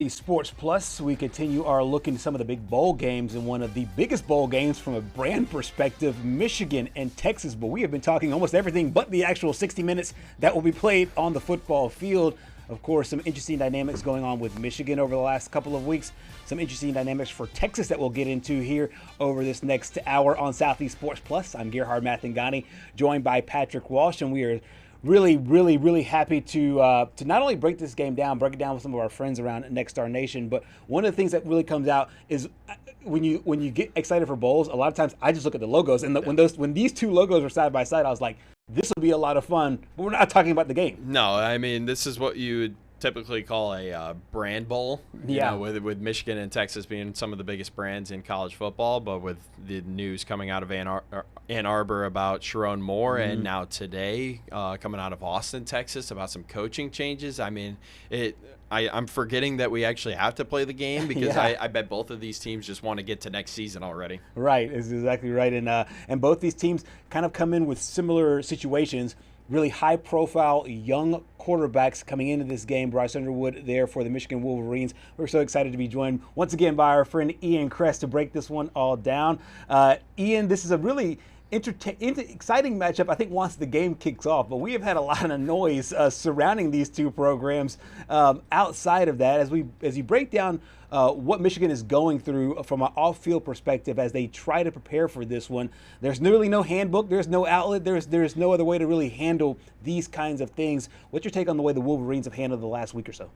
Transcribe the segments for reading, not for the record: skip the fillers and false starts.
Sports Plus, we continue our look into some of the big bowl games, and one of the biggest bowl games from a brand perspective, Michigan and Texas. But we have been talking almost everything but the actual 60 minutes that will be played on the football field. Of course, some interesting dynamics going on with Michigan over the last couple of weeks. Some interesting dynamics for Texas that we'll get into here over this next hour on Southeast Sports Plus. I'm Gerhard Mathangani, joined by Patrick Walsh, and we are really happy to not only break this game down, break it down with some of our friends around Next Star Nation, but one of the things that really comes out is when you get excited for bowls, a lot of times I just look at the logos, and when these two logos were side by side, I was like, this will be a lot of fun, but we're not talking about the game. No, I mean, this is what you would typically call a brand bowl. You know, with Michigan and Texas being some of the biggest brands in college football, but with the news coming out of Ann Arbor about Sharon Moore, and now today coming out of Austin, Texas, about some coaching changes. I mean, I'm forgetting that we actually have to play the game because I bet both of these teams just want to get to next season already. Right, is exactly right, and both these teams kind of come in with similar situations. Really high-profile young quarterbacks coming into this game. Bryce Underwood there for the Michigan Wolverines. We're so excited to be joined once again by our friend Ian Kress to break this one all down. Ian, this is a really exciting matchup, I think, once the game kicks off. But we have had a lot of noise surrounding these two programs outside of that. As you break down what Michigan is going through from an off-field perspective as they try to prepare for this one, there's nearly no handbook, there's no outlet, there's no other way to really handle these kinds of things. What's your take on the way the Wolverines have handled the last week or so?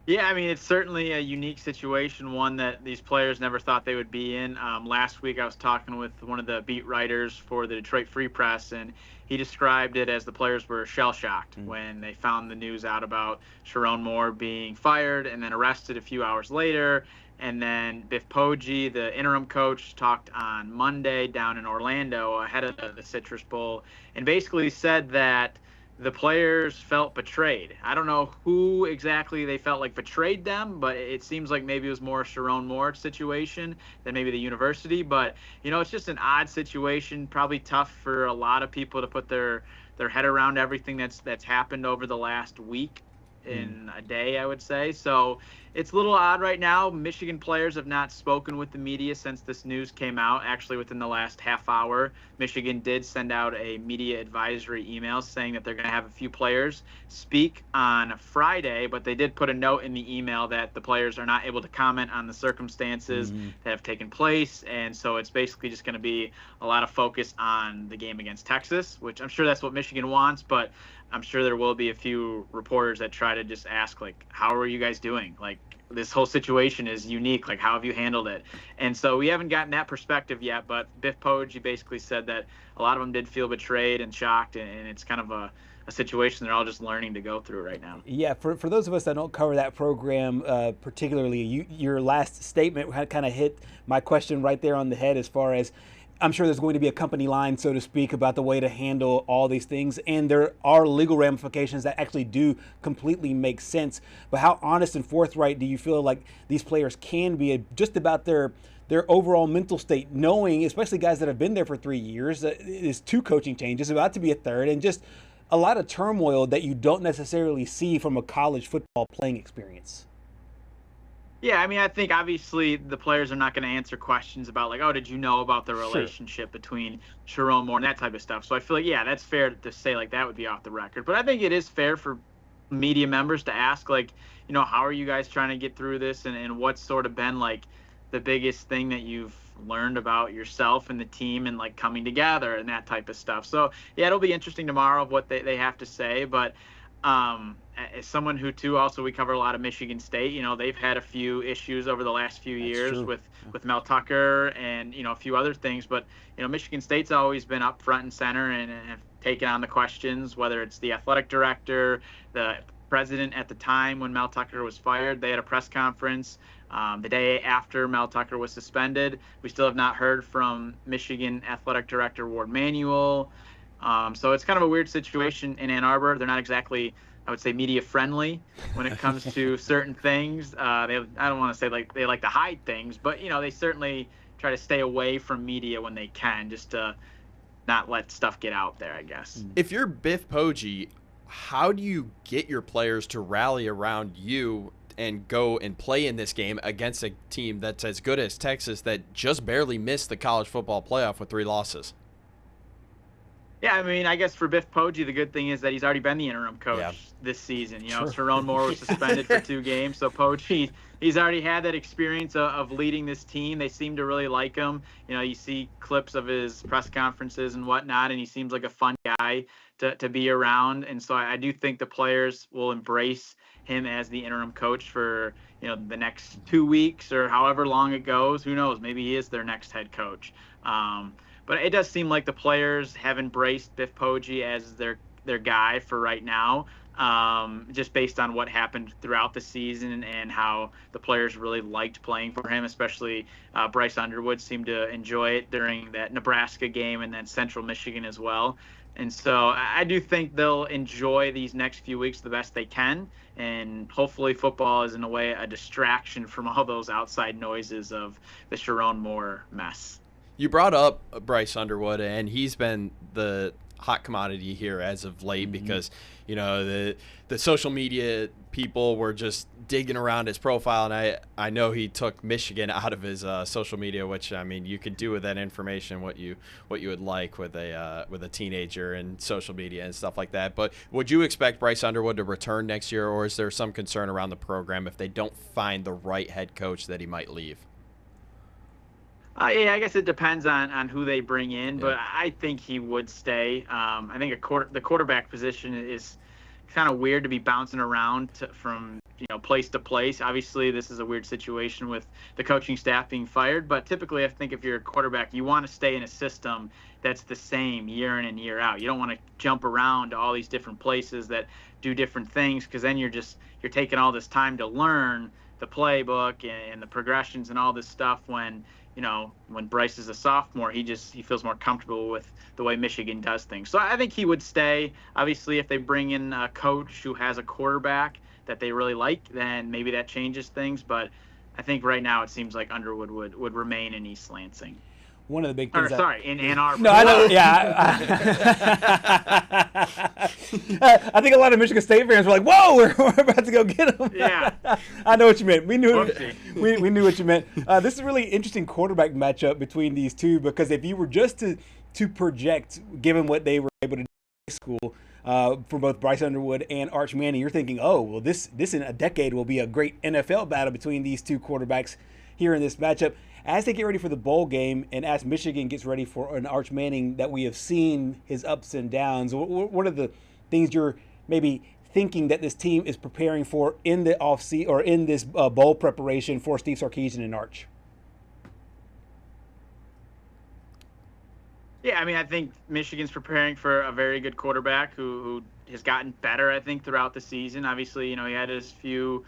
Yeah, I mean, it's certainly a unique situation, one that these players never thought they would be in. Last week I was talking with one of the beat writers for the Detroit Free Press, and he described it as the players were shell-shocked when they found the news out about Sharon Moore being fired and then arrested a few hours later. And then Biff Poggi, the interim coach, talked on Monday down in Orlando ahead of the Citrus Bowl and basically said that the players felt betrayed. I don't know who exactly they felt like betrayed them, but it seems like maybe it was more a Sharon Moore situation than maybe the university. But, it's just an odd situation, probably tough for a lot of people to put their head around everything that's happened over the last week in a day, I would say. So it's a little odd right now. Michigan players have not spoken with the media since this news came out. Actually, within the last half hour, Michigan did send out a media advisory email saying that they're going to have a few players speak on Friday, but they did put a note in the email that the players are not able to comment on the circumstances that have taken place. And so it's basically just going to be a lot of focus on the game against Texas, which I'm sure that's what Michigan wants, but I'm sure there will be a few reporters that try to just ask, like, how are you guys doing? Like, this whole situation is unique. Like, how have you handled it? And so we haven't gotten that perspective yet, but Biff Poggi basically said that a lot of them did feel betrayed and shocked, and it's kind of a situation they're all just learning to go through right now. Yeah, for those of us that don't cover that program particularly, your last statement kind of hit my question right there on the head as far as I'm sure there's going to be a company line, so to speak, about the way to handle all these things. And there are legal ramifications that actually do completely make sense. But how honest and forthright do you feel like these players can be just about their overall mental state, knowing, especially guys that have been there for 3 years, is 2 coaching changes, about to be a third, and just a lot of turmoil that you don't necessarily see from a college football playing experience? Yeah, I mean, I think obviously the players are not going to answer questions about like, oh, did you know about the relationship between Sharon Moore and that type of stuff. So I feel like, yeah, that's fair to say like that would be off the record. But I think it is fair for media members to ask like, how are you guys trying to get through this, and what's sort of been like the biggest thing that you've learned about yourself and the team and like coming together and that type of stuff. So yeah, it'll be interesting tomorrow of what they have to say. But as someone who too also we cover a lot of Michigan State, they've had a few issues over the last few years with Mel Tucker and a few other things, but Michigan State's always been up front and center and have taken on the questions, whether it's the athletic director, the president at the time when Mel Tucker was fired. They had a press conference the day after Mel Tucker was suspended. We still have not heard from Michigan athletic director Ward Manuel. So it's kind of a weird situation in Ann Arbor. They're not exactly, I would say, media friendly when it comes to certain things. I don't want to say like they like to hide things, but they certainly try to stay away from media when they can, just to not let stuff get out there, I guess. If you're Biff Poggi, how do you get your players to rally around you and go and play in this game against a team that's as good as Texas that just barely missed the college football playoff with 3 losses. Yeah, I mean, I guess for Biff Poggi, the good thing is that he's already been the interim coach this season. You know, Sharon Moore was suspended for 2 games, so Poggi, he's already had that experience of leading this team. They seem to really like him. You know, you see clips of his press conferences and whatnot, and he seems like a fun guy to be around. And so I do think the players will embrace him as the interim coach for, you know, the next 2 weeks or however long it goes. Who knows? Maybe he is their next head coach. But it does seem like the players have embraced Biff Poggi as their guy for right now, just based on what happened throughout the season and how the players really liked playing for him, especially Bryce Underwood seemed to enjoy it during that Nebraska game and then Central Michigan as well. And so I do think they'll enjoy these next few weeks the best they can, and hopefully football is in a way a distraction from all those outside noises of the Sharon Moore mess. You brought up Bryce Underwood, and he's been the hot commodity here as of late because, you know, the social media people were just digging around his profile, and I know he took Michigan out of his social media, which, I mean, you could do with that information what you would like with a teenager and social media and stuff like that. But would you expect Bryce Underwood to return next year, or is there some concern around the program if they don't find the right head coach that he might leave? Yeah, I guess it depends on who they bring in, but I think he would stay. I think the quarterback position is kind of weird to be bouncing around from place to place. Obviously, this is a weird situation with the coaching staff being fired, but typically I think if you're a quarterback, you want to stay in a system that's the same year in and year out. You don't want to jump around to all these different places that do different things, because then you're taking all this time to learn the playbook and the progressions and all this stuff when Bryce is a sophomore, he feels more comfortable with the way Michigan does things. So I think he would stay. Obviously, if they bring in a coach who has a quarterback that they really like, then maybe that changes things. But I think right now it seems like Underwood would remain in East Lansing. One of the big things. In Ann Arbor. No, I know. Yeah. I think a lot of Michigan State fans were like, "Whoa, we're about to go get him." Yeah. I know what you meant. We knew what you meant. This is a really interesting quarterback matchup between these two, because if you were just to project, given what they were able to do in school for both Bryce Underwood and Arch Manning, you're thinking, "Oh, well, this in a decade will be a great NFL battle between these two quarterbacks here in this matchup." As they get ready for the bowl game, and as Michigan gets ready for an Arch Manning that we have seen his ups and downs, what are the things you're maybe thinking that this team is preparing for in the offseason or in this bowl preparation for Steve Sarkisian and Arch? Yeah, I mean, I think Michigan's preparing for a very good quarterback who has gotten better, I think, throughout the season. Obviously, he had his few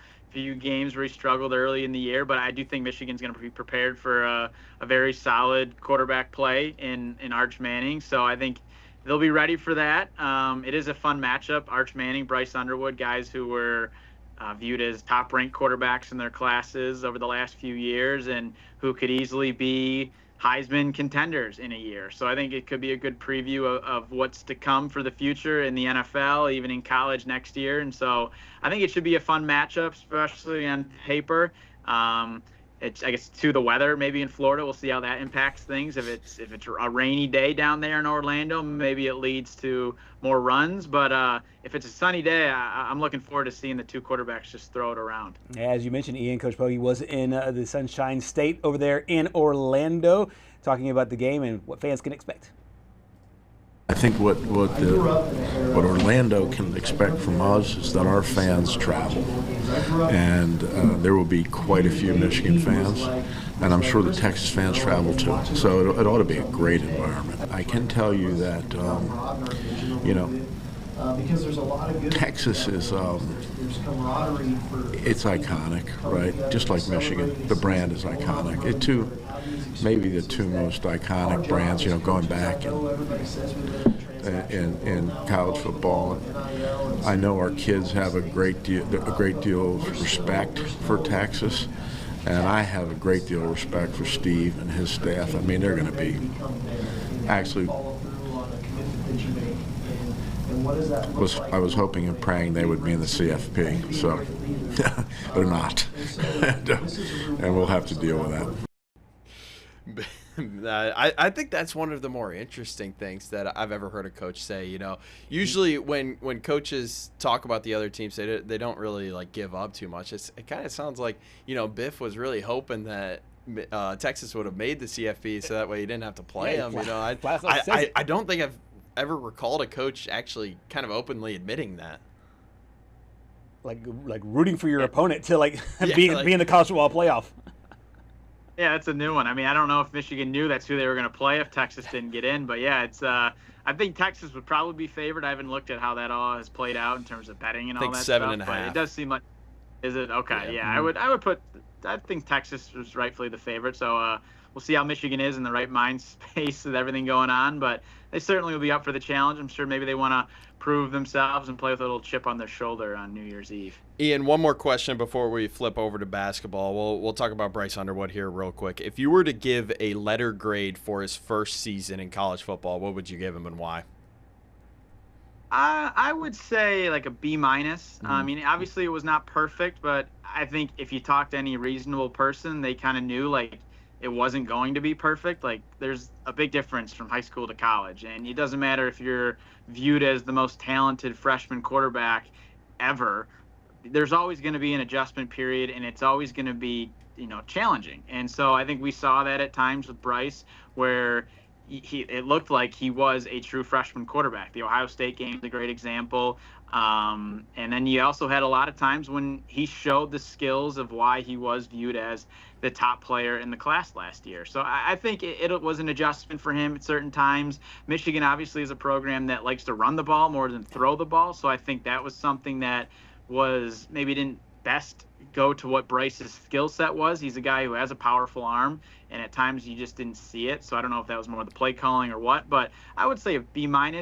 games where he struggled early in the year, but I do think Michigan's going to be prepared for a very solid quarterback play in Arch Manning. So I think they'll be ready for that. It is a fun matchup. Arch Manning, Bryce Underwood, guys who were viewed as top-ranked quarterbacks in their classes over the last few years and who could easily be Heisman contenders in a year. So I think it could be a good preview of what's to come for the future in the NFL, even in college next year. And so I think it should be a fun matchup, especially on paper. I guess to the weather, maybe in Florida, we'll see how that impacts things. If it's a rainy day down there in Orlando, maybe it leads to more runs. But if it's a sunny day, I'm looking forward to seeing the two quarterbacks just throw it around. As you mentioned, Ian, Coach Poggi was in the Sunshine State over there in Orlando, talking about the game and what fans can expect. I think what Orlando can expect from us is that our fans travel, and there will be quite a few Michigan fans, and I'm sure the Texas fans travel too. So it ought to be a great environment. I can tell you that, because there's a lot of good Texas is there's camaraderie for it's iconic, right? Just like Michigan, the brand is iconic. Maybe the two most iconic brands, going back in college football. I know our kids have a great deal of respect for Texas, and I have a great deal of respect for Steve and his staff. I mean, they're going to be actually what does that look like? I was hoping and praying they would be in the CFP, so they're not. And we'll have to deal with that. I think that's one of the more interesting things that I've ever heard a coach say. You know, usually when coaches talk about the other teams, they don't really like give up too much. It kind of sounds like, you know, Biff was really hoping that Texas would have made the CFP so that way he didn't have to play them. You know, I don't think I've ever recalled a coach actually kind of openly admitting that. Like rooting for your opponent to be in the college football playoff. Yeah, that's a new one. I mean, I don't know if Michigan knew that's who they were going to play if Texas didn't get in, but yeah, it's. I think Texas would probably be favored. I haven't looked at how that all has played out in terms of betting and all that stuff. 7.5. But it does seem like. Is it okay? Yeah, I would put. I think Texas was rightfully the favorite. So we'll see how Michigan is in the right mind space with everything going on, but they certainly will be up for the challenge. I'm sure maybe they want to prove themselves and play with a little chip on their shoulder on New Year's Eve. Ian, one more question before we flip over to basketball. We'll talk about Bryce Underwood here real quick. If you were to give a letter grade for his first season in college football, what would you give him and why? I would say like a B-. I mean, obviously it was not perfect, but I think if you talk to any reasonable person, they kind of knew like it wasn't going to be perfect. Like there's a big difference from high school to college, and it doesn't matter if you're viewed as the most talented freshman quarterback ever. There's always going to be an adjustment period, and it's always going to be, you know, challenging. And so I think we saw that at times with Bryce, where it looked like he was a true freshman quarterback. The Ohio State game is a great example. And then you also had a lot of times when he showed the skills of why he was viewed as the top player in the class last year. So I think it was an adjustment for him at certain times. Michigan obviously is a program that likes to run the ball more than throw the ball. So I think that was something that was maybe didn't best go to what Bryce's skill set was. He's a guy who has a powerful arm, and at times you just didn't see it. So I don't know if that was more the play calling or what, but I would say a B-. And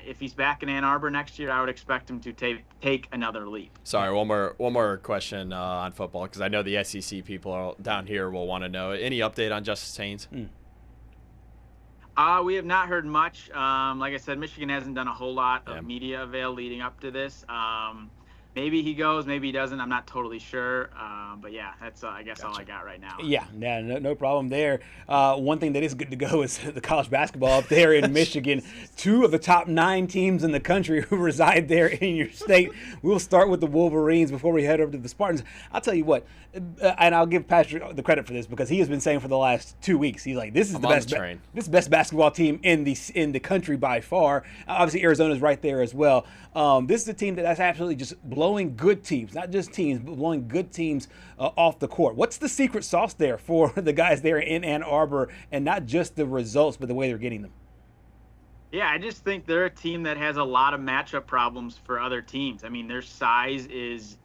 if he's back in Ann Arbor next year, I would expect him to take another leap. Sorry, one more question on football, because I know the SEC people down here will want to know. Any update on Justice Haynes? We have not heard much. Like I said, Michigan hasn't done a whole lot of media avail leading up to this. Maybe he goes, maybe he doesn't. I'm not totally sure. But yeah, that's I guess all I got right now. Yeah, no problem there. One thing that is good to go is the college basketball up there in Michigan. 2 of the top 9 teams in the country who reside there in your state. We'll start with the Wolverines before we head over to the Spartans. I'll tell you what, and I'll give Patrick the credit for this because he has been saying for the last 2 weeks, he's like, this is this is the best basketball team in the country by far. Obviously, Arizona's right there as well. This is a team that's absolutely just blowing good teams, not just teams, but blowing good teams off the court. What's the secret sauce there for the guys there in Ann Arbor, and not just the results, but the way they're getting them? Yeah, I just think they're a team that has a lot of matchup problems for other teams. I mean, their size is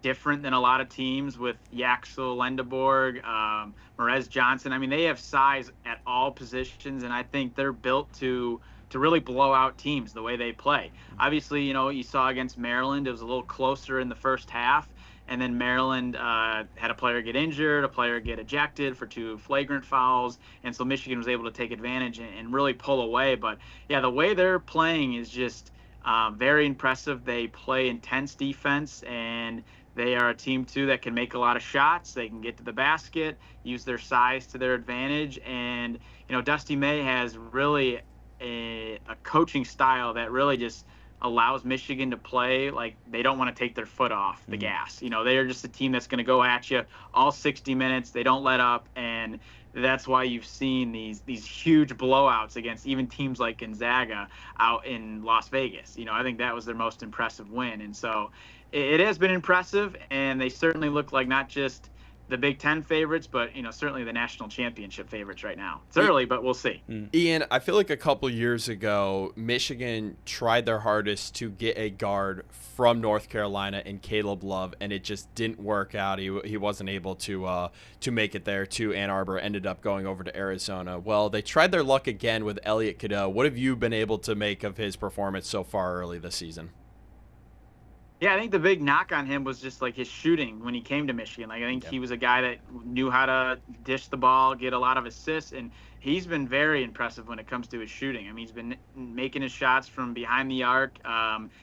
different than a lot of teams with Yaxel, Lendeborg, Merez Johnson. I mean, they have size at all positions, and I think they're built to really blow out teams the way they play. Obviously, you know, you saw against Maryland, it was a little closer in the first half, and then Maryland had a player get injured, a player get ejected for 2 flagrant fouls, and so Michigan was able to take advantage and really pull away. But yeah, the way they're playing is just very impressive. They play intense defense, and they are a team, too, that can make a lot of shots. They can get to the basket, use their size to their advantage, and, you know, Dusty May has really a coaching style that really just allows Michigan to play like they don't want to take their foot off the gas. You know, they are just a team that's going to go at you all 60 minutes. They don't let up, and that's why you've seen these huge blowouts against even teams like Gonzaga out in Las Vegas. You know, I think that was their most impressive win, and so it has been impressive, and they certainly look like not just the Big Ten favorites, but, you know, certainly the national championship favorites right now. It's early, but we'll see. Ian, I feel like a couple years ago, Michigan tried their hardest to get a guard from North Carolina in Caleb Love, and it just didn't work out. He wasn't able to make it there to Ann Arbor, ended up going over to Arizona. Well, they tried their luck again with Elliot Cadeau. What have you been able to make of his performance so far early this season? Yeah, I think the big knock on him was just like his shooting when he came to Michigan. Like I think he was a guy that knew how to dish the ball, get a lot of assists, and he's been very impressive when it comes to his shooting. I mean, he's been making his shots from behind the arc.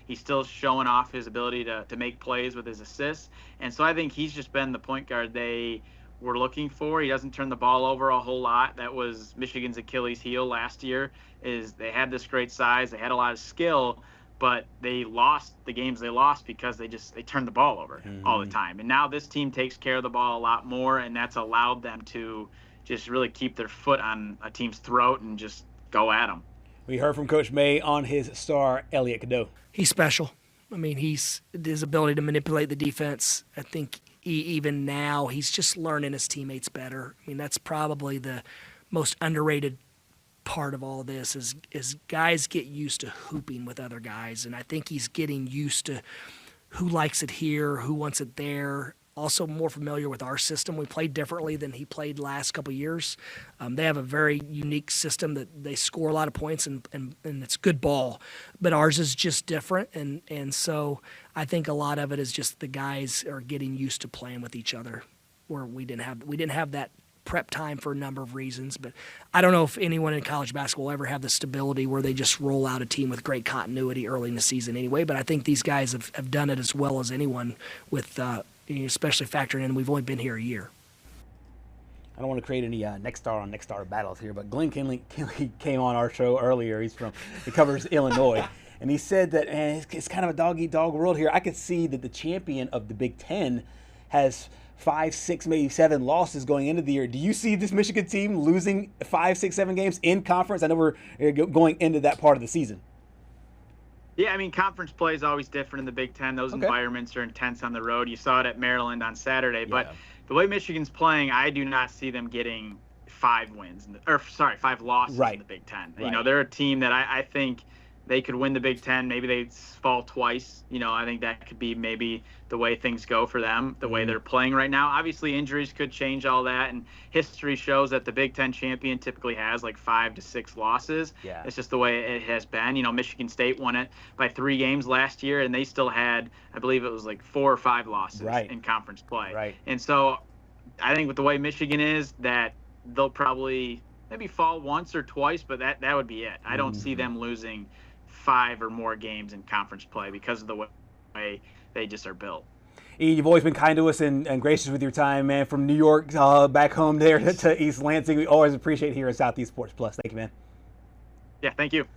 He's still showing off his ability to make plays with his assists, and so I think he's just been the point guard they were looking for. He doesn't turn the ball over a whole lot. That was Michigan's Achilles heel last year. Is they had this great size, they had a lot of skill, but they lost the games they lost because they turned the ball over all the time. And now this team takes care of the ball a lot more, and that's allowed them to just really keep their foot on a team's throat and just go at them. We heard from Coach May on his star, Elliot Cadeau. He's special. I mean, his ability to manipulate the defense, I think even now he's just learning his teammates better. I mean, that's probably the most underrated part of all this is guys get used to hooping with other guys, and I think he's getting used to who likes it here, who wants it there. Also more familiar with our system. We played differently than he played last couple of years. They have a very unique system that they score a lot of points and it's good ball, but ours is just different, and so I think a lot of it is just the guys are getting used to playing with each other, where we didn't have that prep time for a number of reasons. But I don't know if anyone in college basketball will ever have the stability where they just roll out a team with great continuity early in the season anyway. But I think these guys have done it as well as anyone, with especially factoring in we've only been here a year. I don't want to create any next star on next star battles here, but Glenn Kinley came on our show earlier. He covers Illinois. And he said that it's kind of a dog-eat-dog world here. I could see that the champion of the Big Ten has 5, 6, maybe 7 losses going into the year. Do you see this Michigan team losing 5, 6, 7 games in conference? I know we're going into that part of the season. Yeah, I mean, conference play is always different in the Big Ten. Those environments are intense on the road. You saw it at Maryland on Saturday. But the way Michigan's playing, I do not see them getting 5 losses in the Big Ten. Right. You know, they're a team that I think they could win the Big Ten. Maybe they fall twice. You know, I think that could be maybe the way things go for them, the way they're playing right now. Obviously, injuries could change all that, and history shows that the Big Ten champion typically has like 5 to 6 losses. Yeah. It's just the way it has been. You know, Michigan State won it by 3 games last year, and they still had, I believe it was like 4 or 5 losses in conference play. Right. And so I think with the way Michigan is, that they'll probably maybe fall once or twice, but that would be it. I don't see them losing 5 or more games in conference play because of the way they just are built. Ian, you've always been kind to us and gracious with your time, man. From New York back home there to East Lansing, we always appreciate here at Southeast Sports Plus. Thank you, man. Yeah, thank you.